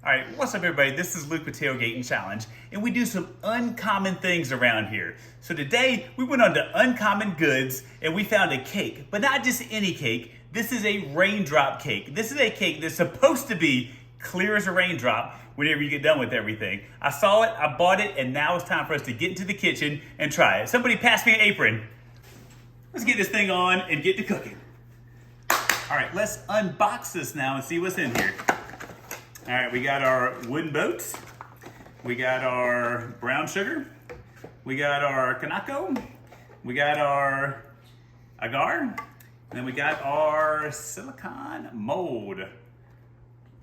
All right, what's up everybody? This is Luke with Tailgating Challenge, and we do some uncommon things around here. So today, we went on to Uncommon Goods, and we found a cake, but not just any cake. This is a raindrop cake. This is a cake that's supposed to be clear as a raindrop whenever you get done with everything. I saw it, I bought it, and now it's time for us to get into the kitchen and try it. Somebody pass me an apron. Let's get this thing on and get to cooking. All right, let's unbox this now and see what's in here. All right, we got our wooden boats. We got our brown sugar. We got our kanako. We got our agar. And then we got our silicone mold.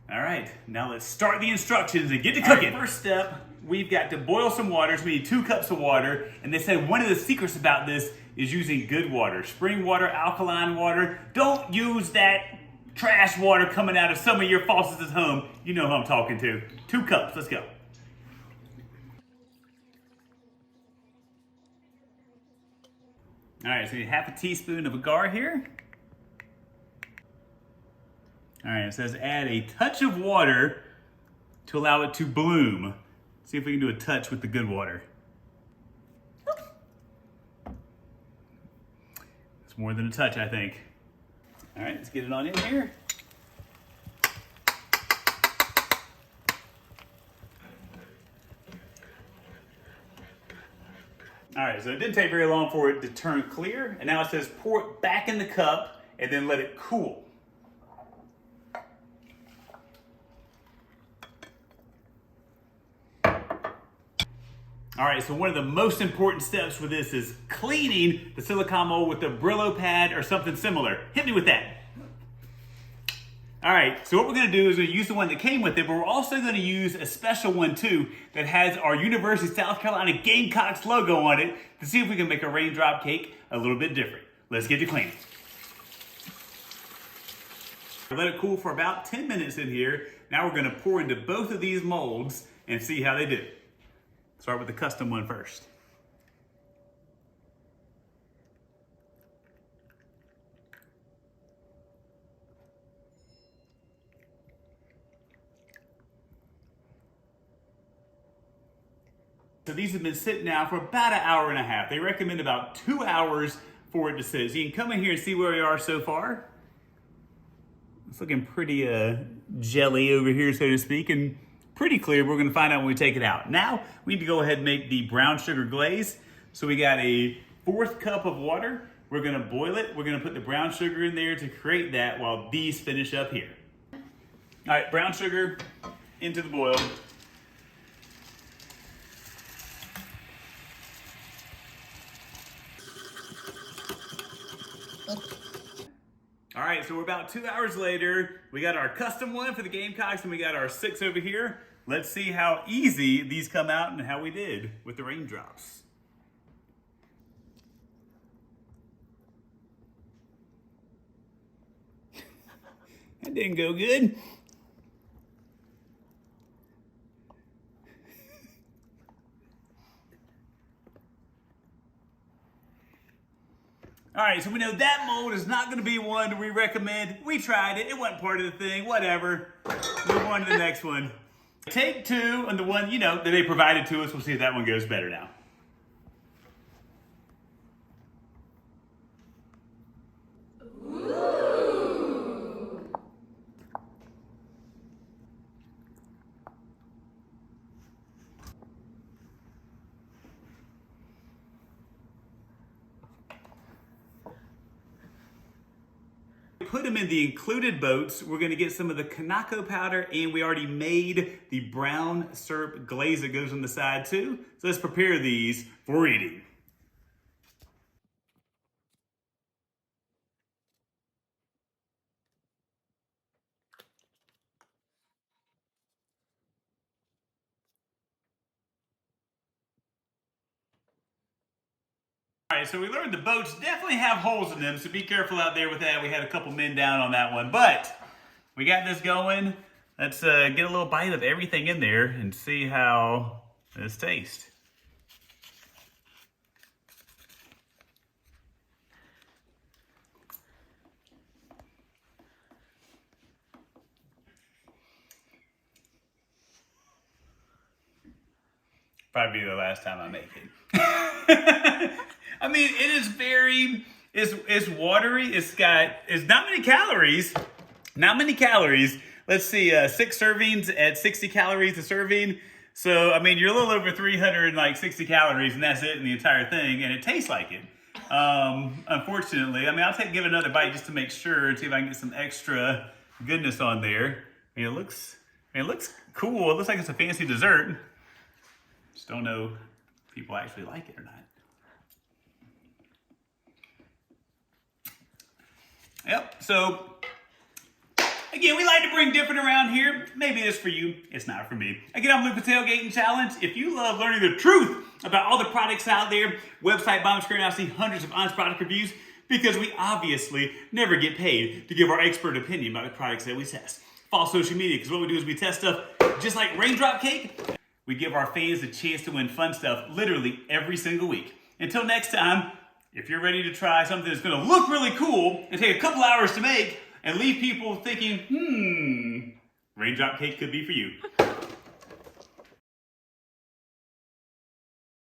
All right, now let's start the instructions and get to cooking. All right, first step, we've got to boil some water. So we need 2 cups of water. And they said one of the secrets about this is using good water. Spring water, alkaline water. Don't use that trash water coming out of some of your faucets at home. You know who I'm talking to. 2 cups, let's go. All right, so you have a teaspoon of agar here. All right, it says add a touch of water to allow it to bloom. See if we can do a touch with the good water. It's more than a touch, I think. All right, let's get it on in here. All right, so it didn't take very long for it to turn clear, and now it says pour it back in the cup and then let it cool. All right, so one of the most important steps for this is cleaning the silicone mold with a Brillo pad or something similar. Hit me with that. All right, so what we're gonna do is we're gonna use the one that came with it, but we're also gonna use a special one too that has our University of South Carolina Gamecocks logo on it to see if we can make a raindrop cake a little bit different. Let's get to cleaning. Let it cool for about 10 minutes in here. Now we're gonna pour into both of these molds and see how they do. Start with the custom one first. So these have been sitting now for about 1.5 hours. They recommend about 2 hours for it to sit. So you can come in here and see where we are so far. It's looking pretty jelly over here, so to speak, and pretty clear. We're gonna find out when we take it out. Now, we need to go ahead and make the brown sugar glaze. So we got a 1/4 cup of water. We're gonna boil it. We're gonna put the brown sugar in there to create that while these finish up here. All right, brown sugar into the boil. All right, so we're about 2 hours later. We got our custom one for the Gamecocks and we got our 6 over here. Let's see how easy these come out and how we did with the raindrops. That didn't go good. All right, so we know that mold is not gonna be one that we recommend. We tried it, it wasn't part of the thing, whatever. Move on to the next one. Take 2 on the one, that they provided to us. We'll see if that one goes better now. Put them in the included boats. We're gonna get some of the kanako powder, and we already made the brown syrup glaze that goes on the side too. So let's prepare these for eating. All right, so we learned the boats definitely have holes in them, so be careful out there with that. We had a couple men down on that one, but we got this going. Let's get a little bite of everything in there and see how this tastes. Probably the last time I make it. I mean, it is it's watery. It's not many calories. Not many calories. Let's see, 6 servings at 60 calories a serving. So, I mean, you're a little over 360 calories, and that's it in the entire thing, and it tastes like it. Unfortunately, I mean, give it another bite just to make sure and see if I can get some extra goodness on there. I mean, it looks cool. It looks like it's a fancy dessert. Just don't know if people actually like it or not. Yep, so again, we like to bring different around here. Maybe it's for you, it's not for me. Again, I'm Luke with Tailgating Challenge. If you love learning the truth about all the products out there, website bottom screen, I see hundreds of honest product reviews because we obviously never get paid to give our expert opinion about the products that we test. Follow social media, because what we do is we test stuff just like Raindrop cake. We give our fans a chance to win fun stuff literally every single week. Until next time, if you're ready to try something that's going to look really cool and take a couple hours to make and leave people thinking, Raindrop cake could be for you.